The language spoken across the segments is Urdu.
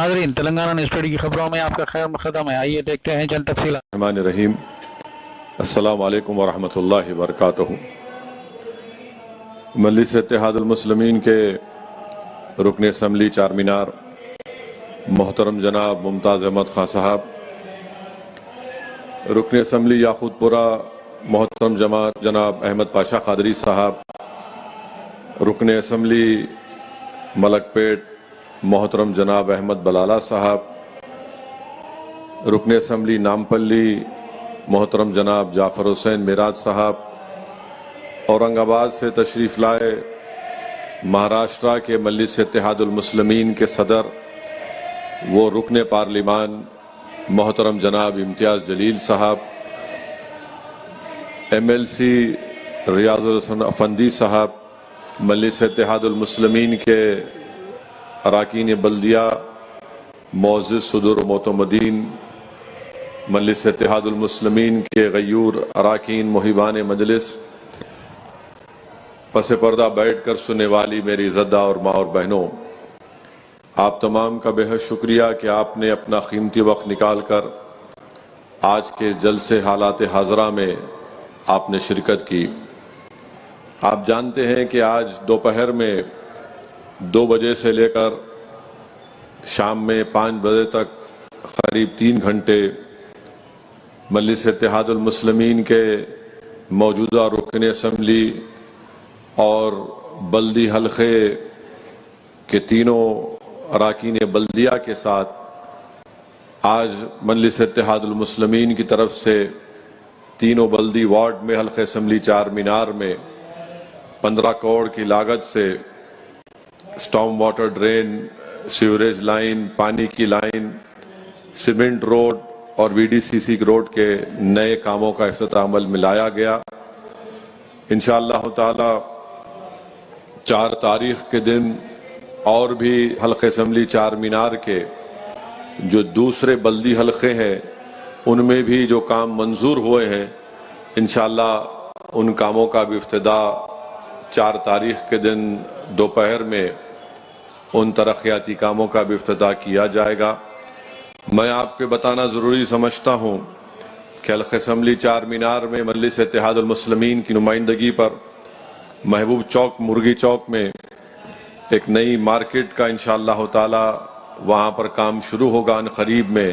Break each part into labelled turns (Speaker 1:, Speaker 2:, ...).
Speaker 1: ناظرین تلنگانہ نیوز ٹوڈے کی خبروں میں آپ کا خیر مقدم ہے. آئیے دیکھتے ہیں چند تفصیلات.
Speaker 2: الرحمن الرحیم. السلام علیکم ورحمۃ اللہ وبرکاتہ. مجلس اتحاد المسلمین کے رکن اسمبلی چار مینار محترم جناب ممتاز احمد خان صاحب، رکن اسمبلی یاقوت پورہ محترم جناب احمد پاشا قادری صاحب، رکن اسمبلی ملک پیٹ محترم جناب احمد بلالہ صاحب، رکن اسمبلی نامپلی محترم جناب جعفر حسین میراج صاحب، اورنگ آباد سے تشریف لائے مہاراشٹرا کے مجلس اتحاد المسلمین کے صدر وہ رکن پارلیمان محترم جناب امتیاز جلیل صاحب، ایم ایل سی ریاض الحسن افندی صاحب، مجلس اتحاد المسلمین کے اراکین بلدیہ معزز صدور و معتمدین، مجلس اتحاد المسلمین کے غیور اراکین محبان مجلس، پس پردہ بیٹھ کر سننے والی میری زدہ اور ماں اور بہنوں، آپ تمام کا بے حد شکریہ کہ آپ نے اپنا قیمتی وقت نکال کر آج کے جلسے حالات حاضرہ میں آپ نے شرکت کی. آپ جانتے ہیں کہ آج دوپہر میں 2 بجے سے لے کر شام میں 5 بجے تک قریب 3 گھنٹے مجلس اتحاد المسلمین کے موجودہ رکن اسمبلی اور بلدی حلقے کے تینوں اراکین بلدیہ کے ساتھ آج مجلس اتحاد المسلمین کی طرف سے تینوں بلدی وارڈ میں حلقہ اسمبلی چار مینار میں 15 کروڑ کی لاگت سے storm water drain, sewerage line, پانی کی لائن، سیمنٹ روڈ اور وی ڈی سی سی روڈ کے نئے کاموں کا افتتاح عمل میں لایا گیا. انشاءاللہ تعالی 4 تاریخ کے دن اور بھی حلقہ اسمبلی چار مینار کے جو دوسرے بلدی حلقے ہیں ان میں بھی جو کام منظور ہوئے ہیں انشاءاللہ ان کاموں کا بھی افتتاح 4 تاریخ کے دن دوپہر میں ان ترقیاتی کاموں کا بھی افتتاح کیا جائے گا. میں آپ کے بتانا ضروری سمجھتا ہوں کہ حلقہ اسمبلی چار مینار میں مجلس اتحاد المسلمین کی نمائندگی پر محبوب چوک مرغی چوک میں ایک نئی مارکیٹ کا انشاءاللہ تعالی وہاں پر کام شروع ہوگا ان قریب میں،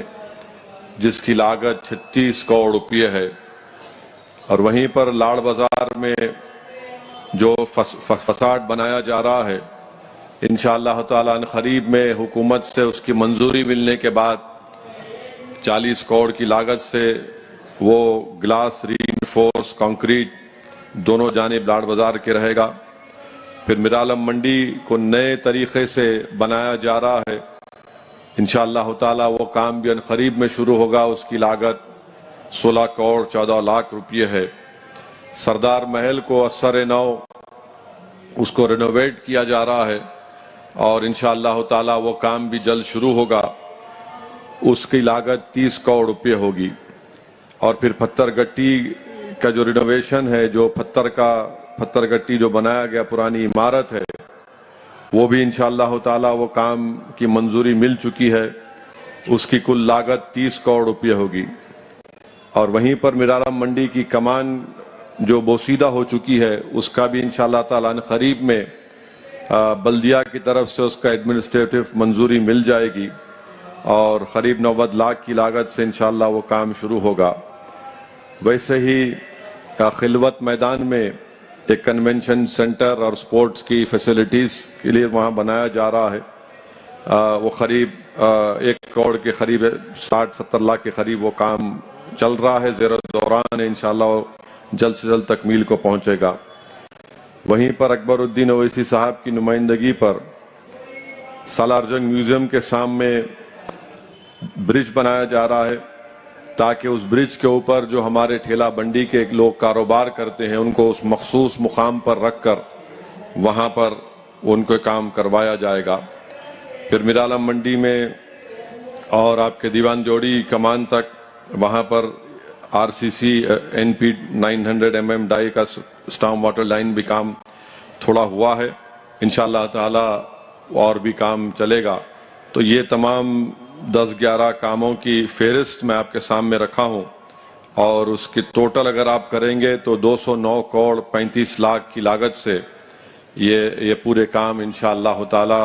Speaker 2: جس کی لاگت 36 کروڑ روپے ہے. اور وہیں پر لاڑ بازار میں جو فساد بنایا جا رہا ہے انشاءاللہ تعالی ان قریب میں حکومت سے اس کی منظوری ملنے کے بعد 40 کروڑ کی لاگت سے وہ گلاس ری انفورس کانکریٹ دونوں جانب لاڑ بازار کے رہے گا. پھر میرالم منڈی کو نئے طریقے سے بنایا جا رہا ہے انشاءاللہ تعالی وہ کام بھی ان قریب میں شروع ہوگا، اس کی لاگت 16 کروڑ 14 لاکھ روپے ہے. سردار محل کو اثر نو اس کو رینوویٹ کیا جا رہا ہے اور انشاءاللہ تعالی وہ کام بھی جلد شروع ہوگا، اس کی لاگت 30 کروڑ روپے ہوگی. اور پھر پتھر گٹی کا جو رینوویشن ہے، جو پتھر گٹی جو بنایا گیا پرانی عمارت ہے، وہ بھی انشاءاللہ تعالی وہ کام کی منظوری مل چکی ہے، اس کی کل لاگت 30 کروڑ روپے ہوگی. اور وہیں پر میرالم منڈی کی کمان جو بوسیدہ ہو چکی ہے اس کا بھی انشاءاللہ تعالی قریب میں بلدیہ کی طرف سے اس کا ایڈمنسٹریٹو منظوری مل جائے گی اور قریب 90 لاکھ کی لاگت سے انشاءاللہ وہ کام شروع ہوگا. ویسے ہی خلوت میدان میں ایک کنونشن سینٹر اور سپورٹس کی فیسلٹیز کے لیے وہاں بنایا جا رہا ہے، وہ قریب 1 کروڑ کے قریب 60-70 لاکھ کے قریب وہ کام چل رہا ہے، زیر دوران انشاءاللہ جلد سے جلد تکمیل کو پہنچے گا. وہیں پر اکبر الدین اویسی صاحب کی نمائندگی پر سالار جنگ میوزیم کے سامنے برج بنایا جا رہا ہے تاکہ اس برج کے اوپر جو ہمارے ٹھیلا بنڈی کے لوگ کاروبار کرتے ہیں ان کو اس مخصوص مقام پر رکھ کر وہاں پر ان کو کام کروایا جائے گا. پھر میرالم منڈی میں اور آپ کے دیوان جوڑی کمان تک وہاں پر آر سی سی این پی 900 mm ڈائی کا سٹارم واٹر لائن بھی کام تھوڑا ہوا ہے، انشاءاللہ تعالی اور بھی کام چلے گا. تو تو یہ تمام 10-11 کاموں کی فہرست میں آپ کے سامنے رکھا ہوں، اور اس کی ٹوٹل اگر آپ کریں گے تو 209 کروڑ 35 لاکھ کی لاگت سے یہ پورے کام انشاءاللہ تعالی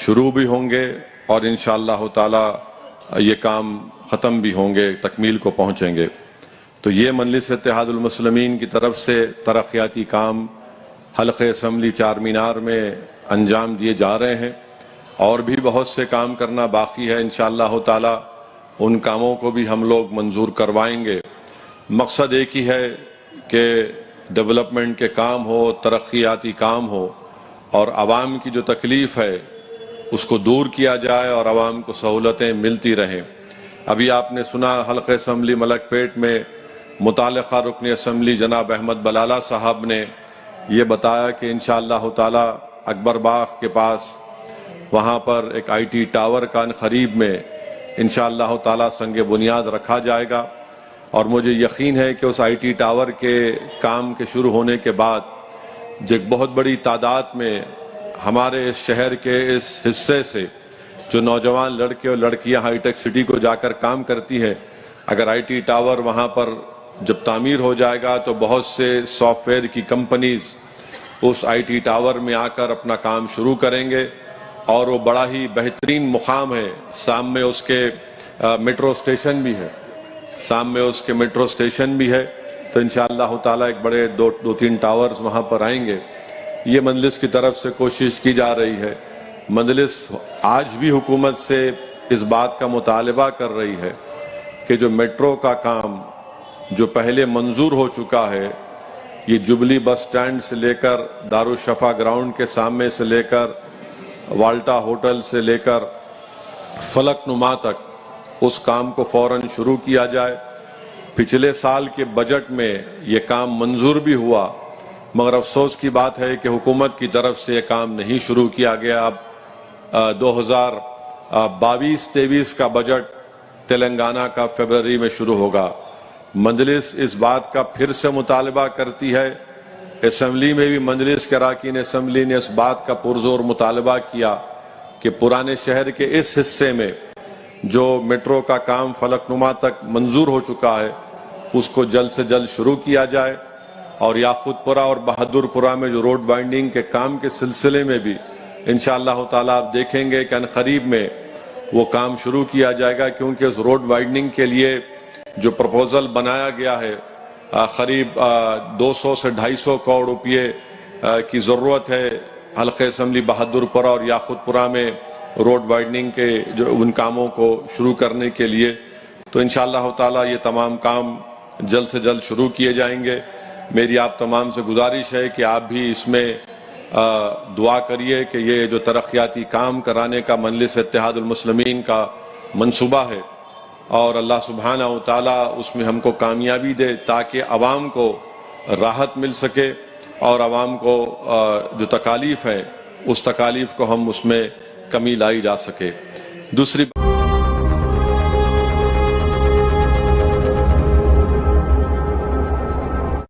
Speaker 2: شروع بھی ہوں گے، اور انشاءاللہ تعالی یہ کام ختم بھی ہوں گے، تکمیل کو پہنچیں گے۔ تو یہ مجلس اتحاد المسلمین کی طرف سے ترقیاتی کام حلقہ اسمبلی چار مینار میں انجام دیے جا رہے ہیں، اور بھی بہت سے کام کرنا باقی ہے انشاءاللہ تعالی، ان کاموں کو بھی ہم لوگ منظور کروائیں گے۔ مقصد ایک ہی ہے کہ ڈیولپمنٹ کے کام ہو، ترقیاتی کام ہو، اور عوام کی جو تکلیف ہے اس کو دور کیا جائے اور عوام کو سہولتیں ملتی رہیں۔ ابھی آپ نے سنا حلقہ اسمبلی ملک پیٹ میں متعلقہ رکن اسمبلی جناب احمد بلالہ صاحب نے یہ بتایا کہ انشاءاللہ تعالی اکبر باغ کے پاس وہاں پر ایک آئی ٹی ٹاور کا قریب میں انشاءاللہ تعالی سنگ بنیاد رکھا جائے گا، اور مجھے یقین ہے کہ اس آئی ٹی ٹاور کے کام کے شروع ہونے کے بعد جو ایک بہت بڑی تعداد میں ہمارے اس شہر کے اس حصے سے جو نوجوان لڑکے اور لڑکیاں ہائی ٹیک سٹی کو جا کر کام کرتی ہیں، اگر آئی ٹی ٹاور وہاں پر جب تعمیر ہو جائے گا تو بہت سے سافٹ ویئر کی کمپنیز اس آئی ٹی ٹاور میں آ کر اپنا کام شروع کریں گے، اور وہ بڑا ہی بہترین مقام ہے۔ سامنے اس کے میٹرو اسٹیشن بھی ہے، سامنے اس کے میٹرو اسٹیشن بھی ہے، تو انشاءاللہ تعالیٰ ایک بڑے دو تین ٹاورز وہاں پر آئیں گے۔ یہ مجلس کی طرف سے کوشش کی جا رہی ہے۔ مجلس آج بھی حکومت سے اس بات کا مطالبہ کر رہی ہے کہ جو میٹرو کا کام جو پہلے منظور ہو چکا ہے، یہ جبلی بس سٹینڈ سے لے کر دارالشفا گراؤنڈ کے سامنے سے لے کر والٹا ہوٹل سے لے کر فلک نما تک، اس کام کو فوراً شروع کیا جائے۔ پچھلے سال کے بجٹ میں یہ کام منظور بھی ہوا، مگر افسوس کی بات ہے کہ حکومت کی طرف سے یہ کام نہیں شروع کیا گیا۔ اب 2022-23 کا بجٹ تلنگانہ کا فروری میں شروع ہوگا۔ مجلس اس بات کا پھر سے مطالبہ کرتی ہے، اسمبلی میں بھی مجلس کے اراکین اسمبلی نے اس بات کا پرزور مطالبہ کیا کہ پرانے شہر کے اس حصے میں جو میٹرو کا کام فلک نما تک منظور ہو چکا ہے اس کو جلد سے جلد شروع کیا جائے، اور یاقوت پورہ اور بہادر پورہ میں جو روڈ وائنڈنگ کے کام کے سلسلے میں بھی انشاءاللہ تعالیٰ آپ دیکھیں گے کہ عنقریب میں وہ کام شروع کیا جائے گا، کیونکہ اس روڈ وائنڈنگ کے لیے جو پروپوزل بنایا گیا ہے قریب 200 سے 250 کروڑ روپے کی ضرورت ہے حلقہ اسمبلی بہادر پورہ اور یاقوت پورہ میں روڈ وائڈننگ کے جو ان کاموں کو شروع کرنے کے لیے۔ تو انشاءاللہ تعالیٰ یہ تمام کام جلد سے جلد شروع کیے جائیں گے۔ میری آپ تمام سے گزارش ہے کہ آپ بھی اس میں دعا کریے کہ یہ جو ترقیاتی کام کرانے کا مجلس اتحاد المسلمین کا منصوبہ ہے، اور اللہ سبحانہ و تعالیٰ اس میں ہم کو کامیابی دے تاکہ عوام کو راحت مل سکے، اور عوام کو جو تکالیف ہے اس تکالیف کو ہم اس میں کمی لائی جا سکے۔ دوسری